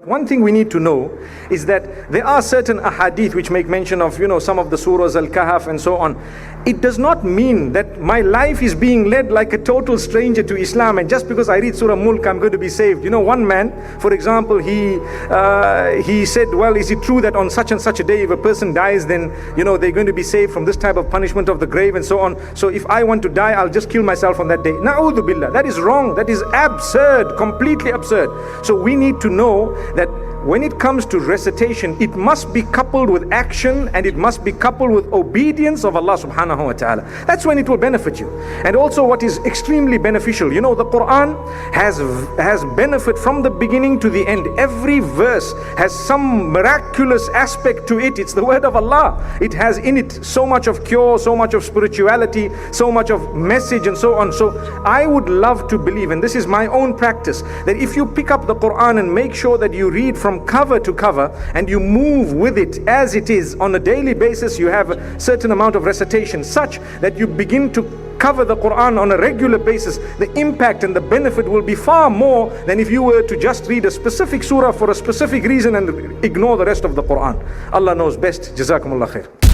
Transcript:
One thing we need to know is that there are certain ahadith which make mention of, some of the surahs, Al-Kahf and so on. It does not mean that my life is being led like a total stranger to Islam, and just because I read Surah Mulk, I'm going to be saved. One man, for example, he said, well, is it true that on such and such a day, if a person dies, then, they're going to be saved from this type of punishment of the grave and so on. So if I want to die, I'll just kill myself on that day. Na'udhu billah. That is wrong. That is absurd, completely absurd. So we need to know that when it comes to recitation, it must be coupled with action, and it must be coupled with obedience of Allah subhanahu wa ta'ala. That's when it will benefit you. And also what is extremely beneficial, the Quran has benefit from the beginning to the end. Every verse has some miraculous aspect to it. It's the word of Allah. It has in it so much of cure, so much of spirituality, so much of message and so on. So I would love to believe, and this is my own practice, that if you pick up the Quran and make sure that you read from cover to cover and you move with it as it is on a daily basis, you have a certain amount of recitation such that you begin to cover the Quran on a regular basis. The impact and the benefit will be far more than if you were to just read a specific surah for a specific reason and ignore the rest of the Quran. Allah knows best. Jazakumullah khair.